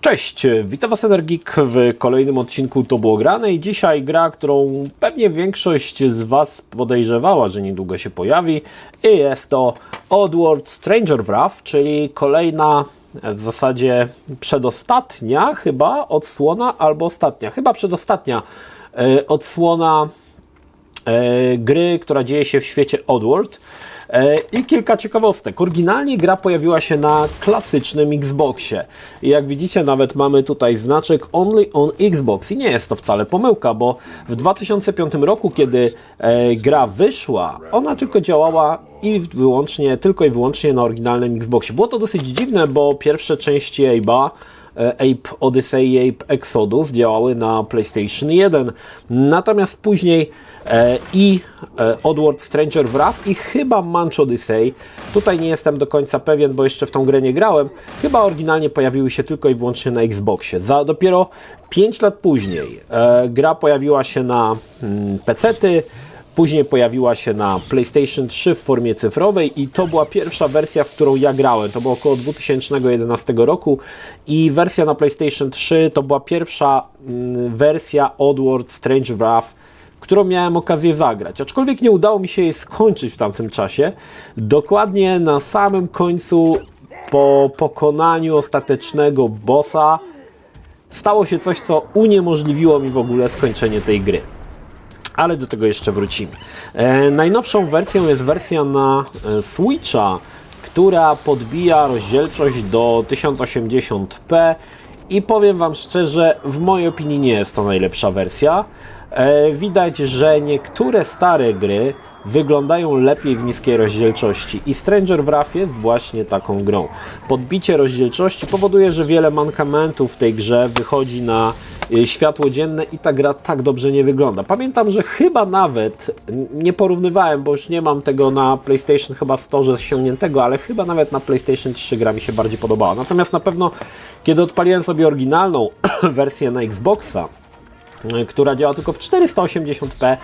Cześć, witam Was Energik w kolejnym odcinku To było grane i dzisiaj gra, którą pewnie większość z Was podejrzewała, że niedługo się pojawi i jest to Oddworld Stranger Wrath, czyli kolejna, w zasadzie przedostatnia chyba odsłona, albo ostatnia, chyba przedostatnia odsłona gry, która dzieje się w świecie Oddworld. I kilka ciekawostek. Oryginalnie gra pojawiła się na klasycznym Xboxie. I jak widzicie, nawet mamy tutaj znaczek Only on Xbox. I nie jest to wcale pomyłka, bo w 2005 roku, kiedy gra wyszła, ona tylko działała tylko i wyłącznie na oryginalnym Xboxie. Było to dosyć dziwne, bo pierwsze części Ape'a, Ape Odyssey i Ape Exodus działały na PlayStation 1. Natomiast później Oddworld Stranger Wrath i chyba Manch Odyssey, tutaj nie jestem do końca pewien, bo jeszcze w tą grę nie grałem, chyba oryginalnie pojawiły się tylko i wyłącznie na Xboxie. Dopiero 5 lat później gra pojawiła się na PC-ty, później pojawiła się na PlayStation 3 w formie cyfrowej i to była pierwsza wersja, w którą ja grałem. To było około 2011 roku i wersja na PlayStation 3 to była pierwsza wersja Oddworld Stranger Wrath, w którą miałem okazję zagrać. Aczkolwiek nie udało mi się jej skończyć w tamtym czasie. Dokładnie na samym końcu, po pokonaniu ostatecznego bossa, stało się coś, co uniemożliwiło mi w ogóle skończenie tej gry. Ale do tego jeszcze wrócimy. Najnowszą wersją jest wersja na Switcha, która podbija rozdzielczość do 1080p i powiem Wam szczerze, w mojej opinii nie jest to najlepsza wersja. Widać, że niektóre stare gry wyglądają lepiej w niskiej rozdzielczości i Stranger Wrath jest właśnie taką grą. Podbicie rozdzielczości powoduje, że wiele mankamentów w tej grze wychodzi na światło dzienne i ta gra tak dobrze nie wygląda. Pamiętam, że chyba nawet, nie porównywałem, bo już nie mam tego na PlayStation chyba Store ściągniętego, ale chyba nawet na PlayStation 3 gra mi się bardziej podobała. Natomiast na pewno, kiedy odpaliłem sobie oryginalną wersję na Xboxa, która działa tylko w 480p,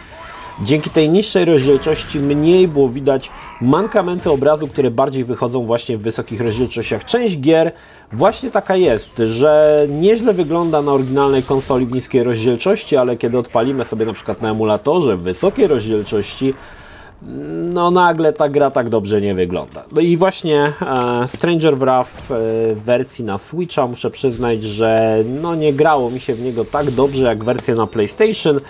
dzięki tej niższej rozdzielczości mniej było widać mankamenty obrazu, które bardziej wychodzą właśnie w wysokich rozdzielczościach. Część gier właśnie taka jest, że nieźle wygląda na oryginalnej konsoli w niskiej rozdzielczości, ale kiedy odpalimy sobie na przykład na emulatorze w wysokiej rozdzielczości, no nagle ta gra tak dobrze nie wygląda. No i właśnie Stranger Wrath w wersji na Switcha, muszę przyznać, że no nie grało mi się w niego tak dobrze jak wersja na PlayStation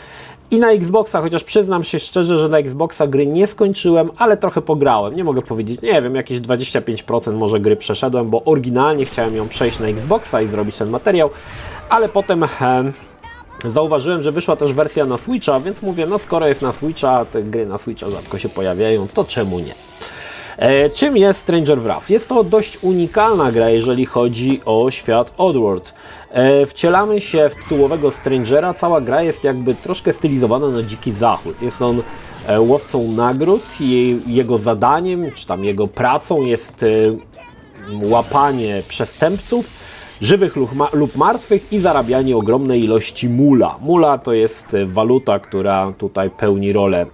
i na Xboxa, chociaż przyznam się szczerze, że na Xboxa gry nie skończyłem, ale trochę pograłem. Nie mogę powiedzieć, nie wiem, jakieś 25% może gry przeszedłem, bo oryginalnie chciałem ją przejść na Xboxa i zrobić ten materiał, ale potem zauważyłem, że wyszła też wersja na Switcha, więc mówię, no skoro jest na Switcha, te gry na Switcha rzadko się pojawiają, to czemu nie? Czym jest Stranger Wrath? Jest to dość unikalna gra, jeżeli chodzi o świat Oddworld. Wcielamy się w tytułowego Strangera, cała gra jest jakby troszkę stylizowana na dziki zachód. Jest on łowcą nagród i jego zadaniem, czy tam jego pracą jest łapanie przestępców, żywych lub martwych i zarabianie ogromnej ilości mula. Mula to jest waluta, która tutaj pełni rolę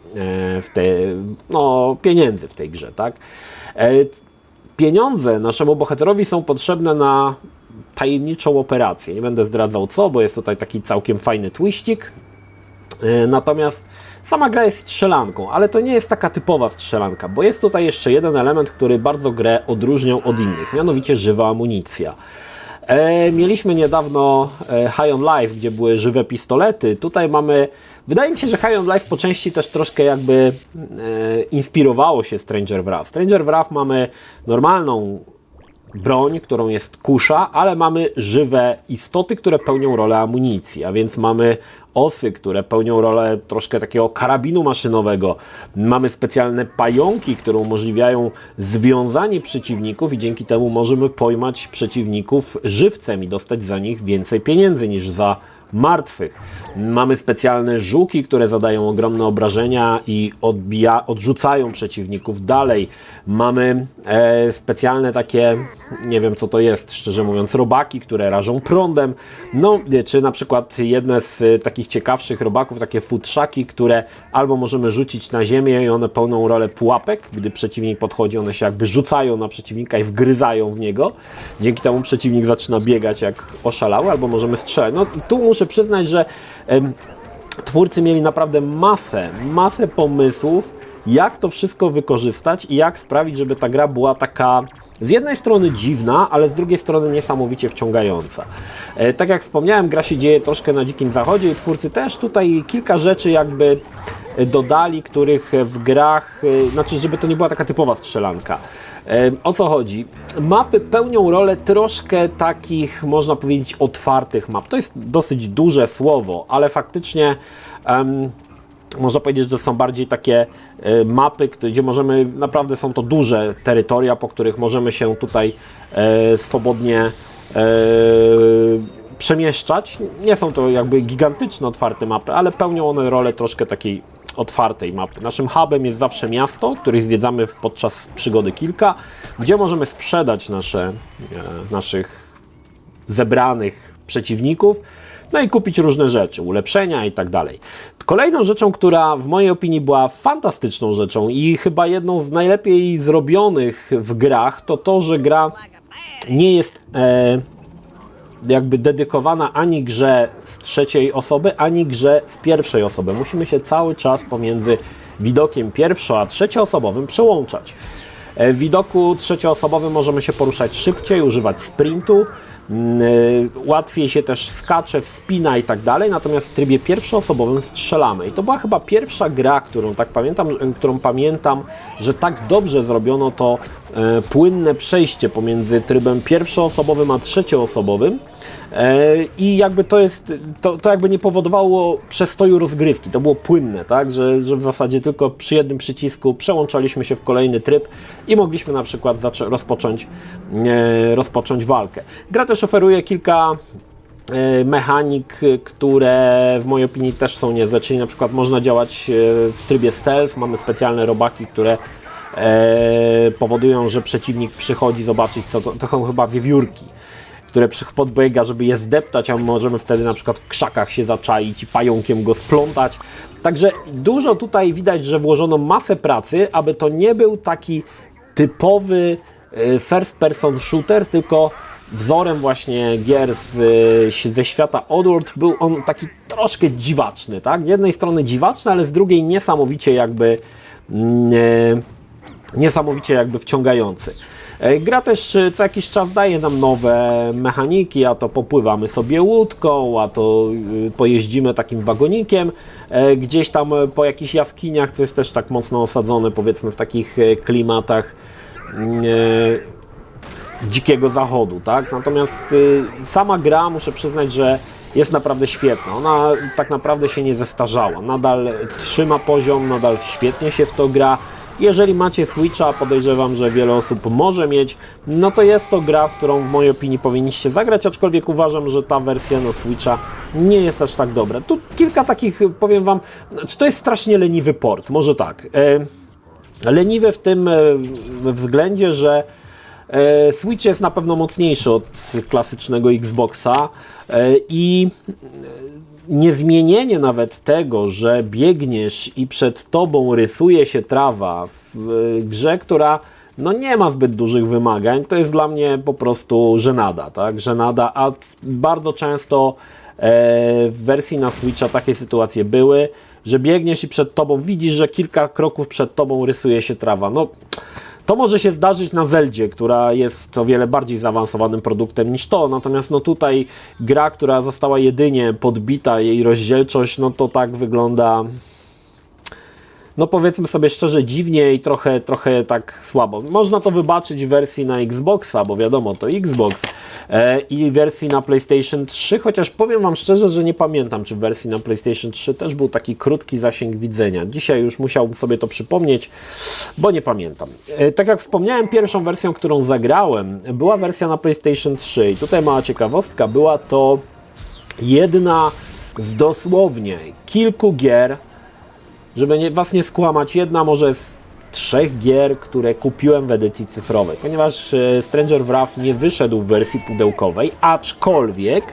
pieniędzy w tej grze, tak? Pieniądze naszemu bohaterowi są potrzebne na tajemniczą operację. Nie będę zdradzał co, bo jest tutaj taki całkiem fajny twiścik. Natomiast sama gra jest strzelanką, ale to nie jest taka typowa strzelanka, bo jest tutaj jeszcze jeden element, który bardzo grę odróżniał od innych, mianowicie żywa amunicja. Mieliśmy niedawno High on Life, gdzie były żywe pistolety. Tutaj mamy, wydaje mi się, że High on Life po części też troszkę jakby inspirowało się Stranger Wrath. Stranger Wrath mamy normalną broń, którą jest kusza, ale mamy żywe istoty, które pełnią rolę amunicji, a więc mamy osy, które pełnią rolę troszkę takiego karabinu maszynowego. Mamy specjalne pająki, które umożliwiają związanie przeciwników i dzięki temu możemy pojmać przeciwników żywcem i dostać za nich więcej pieniędzy niż za martwych. Mamy specjalne żuki, które zadają ogromne obrażenia i odrzucają przeciwników dalej. Mamy specjalne takie nie wiem co to jest, szczerze mówiąc, robaki, które rażą prądem, no czy na przykład jedne z takich ciekawszych robaków, takie futrzaki, które albo możemy rzucić na ziemię i one pełnią rolę pułapek, gdy przeciwnik podchodzi, one się jakby rzucają na przeciwnika i wgryzają w niego, dzięki temu przeciwnik zaczyna biegać jak oszalały, albo możemy strzelać. No tu muszę przyznać, że twórcy mieli naprawdę masę pomysłów, jak to wszystko wykorzystać i jak sprawić, żeby ta gra była taka z jednej strony dziwna, ale z drugiej strony niesamowicie wciągająca. Tak jak wspomniałem, gra się dzieje troszkę na Dzikim Zachodzie i twórcy też tutaj kilka rzeczy jakby dodali, których w grach, znaczy żeby to nie była taka typowa strzelanka. O co chodzi? Mapy pełnią rolę troszkę takich, można powiedzieć, otwartych map. To jest dosyć duże słowo, ale faktycznie można powiedzieć, że to są bardziej takie mapy, gdzie możemy, naprawdę są to duże terytoria, po których możemy się tutaj swobodnie przemieszczać. Nie są to jakby gigantyczne, otwarte mapy, ale pełnią one rolę troszkę takiej otwartej mapy. Naszym hubem jest zawsze miasto, których zwiedzamy podczas przygody kilka, gdzie możemy sprzedać naszych zebranych przeciwników, no i kupić różne rzeczy, ulepszenia i tak dalej. Kolejną rzeczą, która w mojej opinii była fantastyczną rzeczą i chyba jedną z najlepiej zrobionych w grach, to to, że gra nie jest jakby dedykowana ani grze z trzeciej osoby, ani grze z pierwszej osoby. Musimy się cały czas pomiędzy widokiem pierwszo- a trzecioosobowym przełączać. W widoku trzecioosobowym możemy się poruszać szybciej, używać sprintu, łatwiej się też skacze, wspina i tak dalej, natomiast w trybie pierwszoosobowym strzelamy. I to była chyba pierwsza gra, którą pamiętam, że tak dobrze zrobiono to płynne przejście pomiędzy trybem pierwszoosobowym a trzecioosobowym. I jakby to jakby nie powodowało przestoju rozgrywki, to było płynne, tak? Że w zasadzie tylko przy jednym przycisku przełączaliśmy się w kolejny tryb i mogliśmy na przykład rozpocząć walkę. Gra też oferuje kilka mechanik, które w mojej opinii też są niezłe, czyli na przykład można działać w trybie stealth, mamy specjalne robaki, które powodują, że przeciwnik przychodzi zobaczyć, co to są chyba wiewiórki, które podbiega, żeby je zdeptać, a możemy wtedy na przykład w krzakach się zaczaić i pająkiem go splątać. Także dużo tutaj widać, że włożono masę pracy, aby to nie był taki typowy first person shooter, tylko wzorem właśnie gier ze świata Oddworld był on taki troszkę dziwaczny, tak? Z jednej strony dziwaczny, ale z drugiej niesamowicie jakby wciągający. Gra też co jakiś czas daje nam nowe mechaniki, a to popływamy sobie łódką, a to pojeździmy takim wagonikiem gdzieś tam po jakichś jaskiniach, co jest też tak mocno osadzone, powiedzmy, w takich klimatach Dzikiego Zachodu, tak? Natomiast sama gra, muszę przyznać, że jest naprawdę świetna. Ona tak naprawdę się nie zestarzała. Nadal trzyma poziom, nadal świetnie się w to gra. Jeżeli macie Switcha, podejrzewam, że wiele osób może mieć, no to jest to gra, w którą w mojej opinii powinniście zagrać, aczkolwiek uważam, że ta wersja na Switcha nie jest aż tak dobra. Tu kilka takich, powiem Wam, czy to jest strasznie leniwy port, może tak. Leniwy w tym względzie, że Switch jest na pewno mocniejszy od klasycznego Xboxa i niezmienienie nawet tego, że biegniesz i przed tobą rysuje się trawa w grze, która no nie ma zbyt dużych wymagań, to jest dla mnie po prostu żenada, tak? Żenada, a bardzo często w wersji na Switcha takie sytuacje były, że biegniesz i przed tobą widzisz, że kilka kroków przed tobą rysuje się trawa. No, to może się zdarzyć na Zeldzie, która jest o wiele bardziej zaawansowanym produktem niż to, natomiast no tutaj gra, która została jedynie podbita, jej rozdzielczość, no to tak wygląda, no powiedzmy sobie szczerze, dziwnie i trochę tak słabo. Można to wybaczyć w wersji na Xboxa, bo wiadomo, to Xbox, i wersji na PlayStation 3, chociaż powiem Wam szczerze, że nie pamiętam, czy w wersji na PlayStation 3 też był taki krótki zasięg widzenia. Dzisiaj już musiałbym sobie to przypomnieć, bo nie pamiętam. Tak jak wspomniałem, pierwszą wersją, którą zagrałem, była wersja na PlayStation 3 i tutaj mała ciekawostka, była to jedna z dosłownie kilku gier, żeby Was nie skłamać, jedna może z 3 gier, które kupiłem w edycji cyfrowej, ponieważ Stranger Wrath nie wyszedł w wersji pudełkowej, aczkolwiek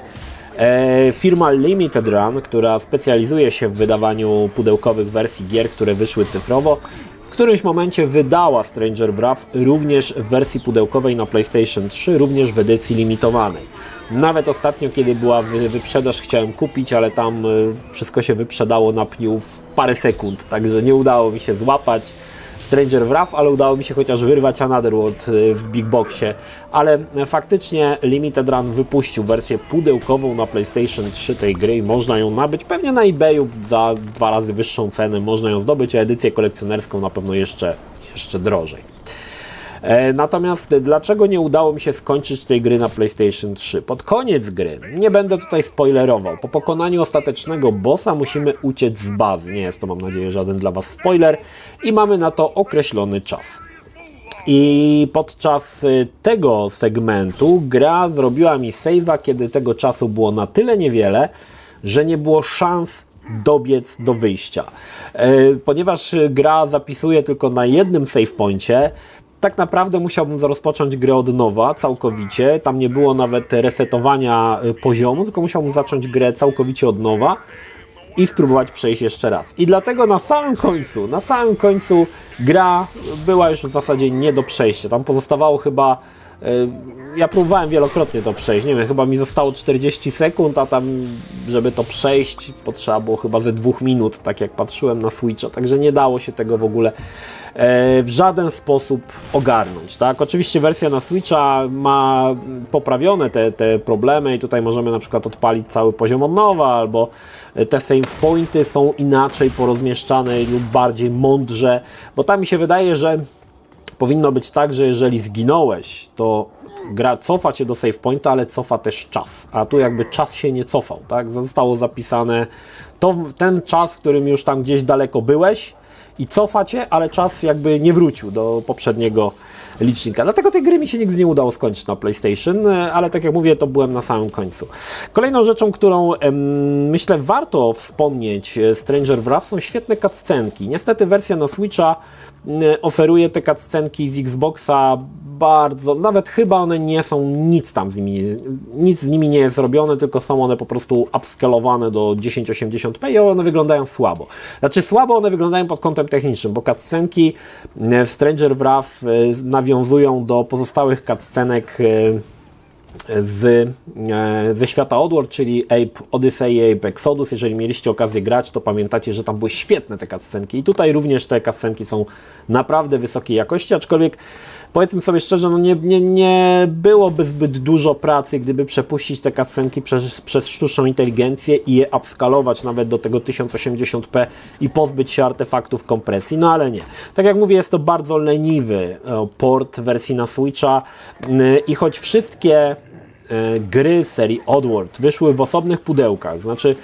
firma Limited Run, która specjalizuje się w wydawaniu pudełkowych wersji gier, które wyszły cyfrowo, w którymś momencie wydała Stranger Wrath również w wersji pudełkowej na PlayStation 3, również w edycji limitowanej. Nawet ostatnio, kiedy była wyprzedaż, chciałem kupić, ale tam wszystko się wyprzedało na pniu w parę sekund, także nie udało mi się złapać Stranger Wrath, ale udało mi się chociaż wyrwać Another World w Big Boxie, ale faktycznie Limited Run wypuścił wersję pudełkową na PlayStation 3 tej gry i można ją nabyć pewnie na eBayu za 2 razy wyższą cenę, można ją zdobyć, a edycję kolekcjonerską na pewno jeszcze drożej. Natomiast dlaczego nie udało mi się skończyć tej gry na PlayStation 3? Pod koniec gry, nie będę tutaj spoilerował, po pokonaniu ostatecznego bossa musimy uciec z bazy. Nie jest to, mam nadzieję, żaden dla Was spoiler i mamy na to określony czas. I podczas tego segmentu gra zrobiła mi save'a, kiedy tego czasu było na tyle niewiele, że nie było szans dobiec do wyjścia. Ponieważ gra zapisuje tylko na jednym save poincie, tak naprawdę musiałbym rozpocząć grę od nowa, całkowicie. Tam nie było nawet resetowania poziomu, tylko musiałbym zacząć grę całkowicie od nowa i spróbować przejść jeszcze raz. I dlatego na samym końcu gra była już w zasadzie nie do przejścia. Tam pozostawało chyba, ja próbowałem wielokrotnie to przejść, nie wiem, chyba mi zostało 40 sekund, a tam, żeby to przejść, potrzeba było chyba ze 2 minut, tak jak patrzyłem na Switcha, także nie dało się tego w ogóle w żaden sposób ogarnąć, tak? Oczywiście wersja na Switcha ma poprawione te problemy i tutaj możemy na przykład odpalić cały poziom od nowa, albo te save pointy są inaczej porozmieszczane lub bardziej mądrze, bo tam mi się wydaje, że powinno być tak, że jeżeli zginąłeś, to gra cofa cię do save pointa, ale cofa też czas, a tu jakby czas się nie cofał, tak? Zostało zapisane ten czas, w którym już tam gdzieś daleko byłeś, i cofa cię, ale czas jakby nie wrócił do poprzedniego licznika. Dlatego tej gry mi się nigdy nie udało skończyć na PlayStation, ale tak jak mówię, to byłem na samym końcu. Kolejną rzeczą, którą myślę warto wspomnieć Stranger Wrath, są świetne cutscenki. Niestety wersja na Switcha oferuje te cutscenki z Xboxa bardzo, nawet chyba one nie są, nic z nimi nie jest robione, tylko są one po prostu upscalowane do 1080p i one wyglądają słabo. Znaczy słabo one wyglądają pod kątem technicznym, bo cutscenki w Stranger Wrath nawiązują do pozostałych cutscenek ze świata Oddworld, czyli Ape Odyssey i Ape Exodus. Jeżeli mieliście okazję grać, to pamiętacie, że tam były świetne te cutscenki i tutaj również te cutscenki są naprawdę wysokiej jakości, aczkolwiek powiedzmy sobie szczerze, no nie byłoby zbyt dużo pracy, gdyby przepuścić te cutscenki przez sztuczną inteligencję i je upskalować nawet do tego 1080p i pozbyć się artefaktów kompresji, no ale nie. Tak jak mówię, jest to bardzo leniwy port wersji na Switcha i choć wszystkie gry serii Oddworld wyszły w osobnych pudełkach, znaczy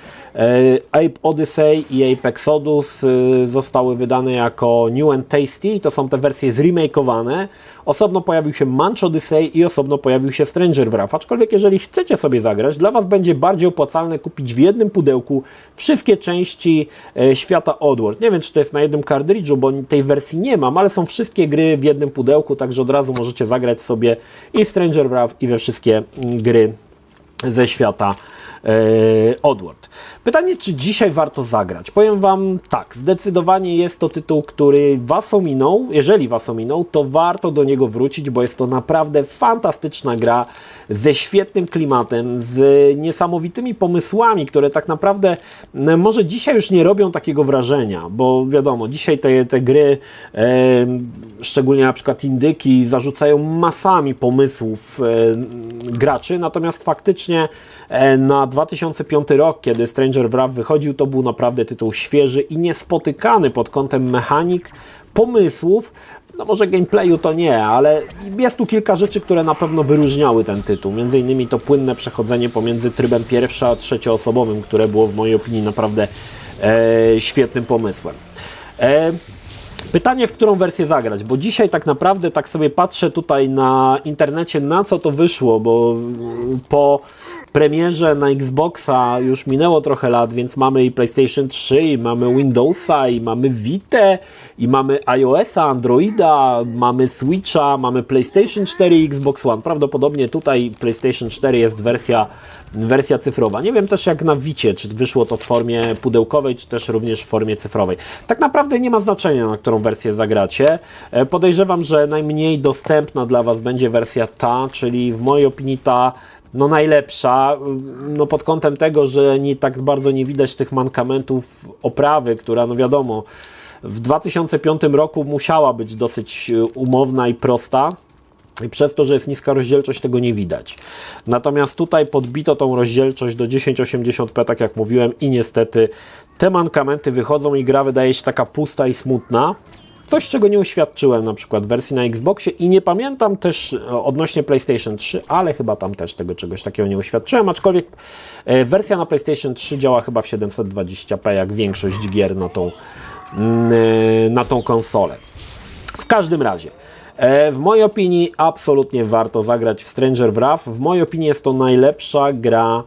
Ape Odyssey i Ape Exodus zostały wydane jako New and Tasty i to są te wersje zremakeowane. Osobno pojawił się Munch Odyssey i osobno pojawił się Stranger Wrath. Aczkolwiek jeżeli chcecie sobie zagrać, dla Was będzie bardziej opłacalne kupić w jednym pudełku wszystkie części świata Oddworld. Nie wiem, czy to jest na jednym kartridżu, bo tej wersji nie mam, ale są wszystkie gry w jednym pudełku, także od razu możecie zagrać sobie i w Stranger Wrath, i we wszystkie gry ze świata Oddworld. Pytanie, czy dzisiaj warto zagrać? Powiem Wam tak, zdecydowanie jest to tytuł, który Was ominął. Jeżeli Was ominął, to warto do niego wrócić, bo jest to naprawdę fantastyczna gra ze świetnym klimatem, z niesamowitymi pomysłami, które tak naprawdę może dzisiaj już nie robią takiego wrażenia, bo wiadomo, dzisiaj te gry, szczególnie na przykład indyki, zarzucają masami pomysłów graczy, natomiast faktycznie na 2005 rok, kiedy Stranger Wrath wychodził, to był naprawdę tytuł świeży i niespotykany pod kątem mechanik, pomysłów. No może gameplayu to nie, ale jest tu kilka rzeczy, które na pewno wyróżniały ten tytuł. Między innymi to płynne przechodzenie pomiędzy trybem pierwszo- a trzecioosobowym, które było w mojej opinii naprawdę świetnym pomysłem. Pytanie, w którą wersję zagrać, bo dzisiaj tak naprawdę tak sobie patrzę tutaj na internecie, na co to wyszło, bo po premierze na Xboxa już minęło trochę lat, więc mamy i PlayStation 3, i mamy Windowsa, i mamy Vita, i mamy iOS-a, Androida, mamy Switcha, mamy PlayStation 4 i Xbox One. Prawdopodobnie tutaj PlayStation 4 jest wersja cyfrowa. Nie wiem też jak na Vicie, czy wyszło to w formie pudełkowej, czy też również w formie cyfrowej. Tak naprawdę nie ma znaczenia, na którą wersję zagracie. Podejrzewam, że najmniej dostępna dla Was będzie wersja ta, czyli w mojej opinii ta najlepsza, pod kątem tego, że tak bardzo nie widać tych mankamentów oprawy, która wiadomo, w 2005 roku musiała być dosyć umowna i prosta. I przez to, że jest niska rozdzielczość, tego nie widać. Natomiast tutaj podbito tą rozdzielczość do 1080p, tak jak mówiłem, i niestety te mankamenty wychodzą i gra wydaje się taka pusta i smutna. Coś, czego nie uświadczyłem na przykład w wersji na Xboxie i nie pamiętam też odnośnie PlayStation 3, ale chyba tam też czegoś takiego nie uświadczyłem, aczkolwiek wersja na PlayStation 3 działa chyba w 720p, jak większość gier na tą konsolę. W każdym razie, w mojej opinii absolutnie warto zagrać w Stranger Wrath. W mojej opinii jest to najlepsza gra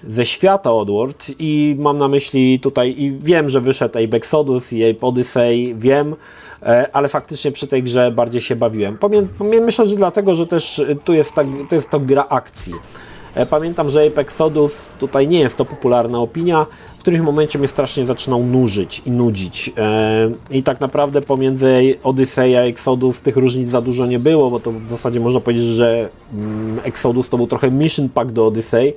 ze świata Oddworld i mam na myśli tutaj, i wiem, że wyszedł Ape Exodus i Ape Odyssey, wiem, ale faktycznie przy tej grze bardziej się bawiłem. Myślę, że dlatego, że też to jest to gra akcji. Pamiętam, że Ape Exodus tutaj nie jest to popularna opinia. W którymś momencie mnie strasznie zaczynał nużyć i nudzić. I tak naprawdę pomiędzy Odyssey a Exodus tych różnic za dużo nie było, bo to w zasadzie można powiedzieć, że Exodus to był trochę mission pack do Odyssey.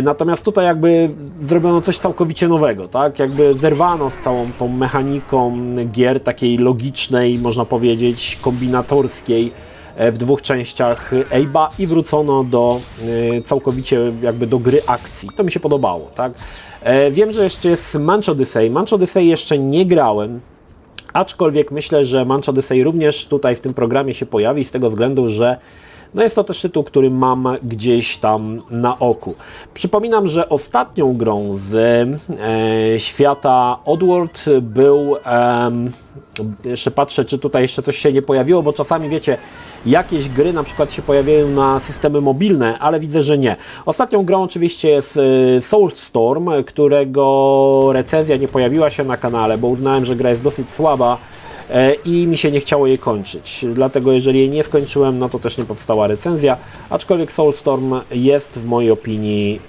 Natomiast tutaj jakby zrobiono coś całkowicie nowego, tak? Jakby zerwano z całą tą mechaniką gier takiej logicznej, można powiedzieć, kombinatorskiej, w dwóch częściach Abe'a i wrócono całkowicie jakby do gry akcji. To mi się podobało, tak? Wiem, że jeszcze jest Manch Odyssey. Manch Odyssey jeszcze nie grałem, aczkolwiek myślę, że Manch Odyssey również tutaj w tym programie się pojawi z tego względu, że jest to też tytuł, który mam gdzieś tam na oku. Przypominam, że ostatnią grą z świata Oddworld był, jeszcze patrzę, czy tutaj jeszcze coś się nie pojawiło, bo czasami wiecie, jakieś gry na przykład się pojawiają na systemy mobilne, ale widzę, że nie. Ostatnią grą oczywiście jest Soulstorm, którego recenzja nie pojawiła się na kanale, bo uznałem, że gra jest dosyć słaba i mi się nie chciało jej kończyć. Dlatego jeżeli jej nie skończyłem, no to też nie powstała recenzja, aczkolwiek Soulstorm jest w mojej opinii...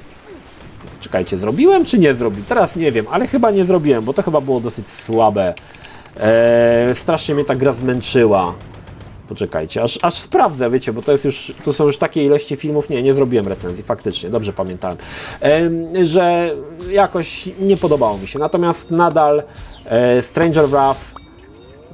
Czekajcie, zrobiłem czy nie zrobiłem? Teraz nie wiem, ale chyba nie zrobiłem, bo to chyba było dosyć słabe. Strasznie mnie ta gra zmęczyła. Poczekajcie, aż sprawdzę, wiecie, bo to są już takie ilości filmów. Nie zrobiłem recenzji, faktycznie, dobrze pamiętałem, że jakoś nie podobało mi się. Natomiast nadal Stranger Wrath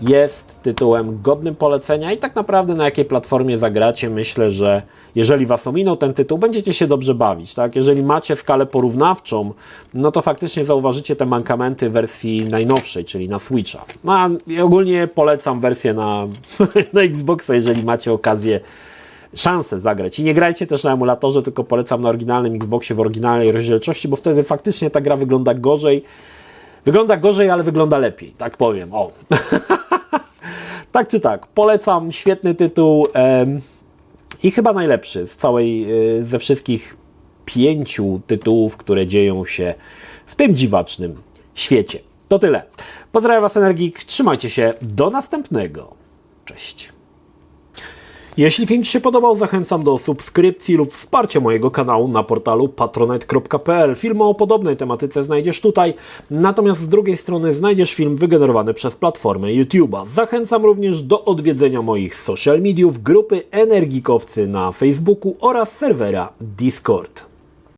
jest tytułem godnym polecenia i tak naprawdę na jakiej platformie zagracie, myślę, że jeżeli Was ominął ten tytuł, będziecie się dobrze bawić, tak? Jeżeli macie skalę porównawczą, no to faktycznie zauważycie te mankamenty wersji najnowszej, czyli na Switcha. No a ogólnie polecam wersję na Xboxa, jeżeli macie okazję, szansę zagrać. I nie grajcie też na emulatorze, tylko polecam na oryginalnym Xboxie w oryginalnej rozdzielczości, bo wtedy faktycznie ta gra wygląda gorzej. Wygląda gorzej, ale wygląda lepiej, tak powiem. O. Tak czy tak, polecam, świetny tytuł i chyba najlepszy ze wszystkich 5 tytułów, które dzieją się w tym dziwacznym świecie. To tyle. Pozdrawiam Was, Energik, trzymajcie się, do następnego. Cześć. Jeśli film Ci się podobał, zachęcam do subskrypcji lub wsparcia mojego kanału na portalu patronite.pl. Filmy o podobnej tematyce znajdziesz tutaj, natomiast z drugiej strony znajdziesz film wygenerowany przez platformę YouTube'a. Zachęcam również do odwiedzenia moich social mediów, grupy Energikowcy na Facebooku oraz serwera Discord.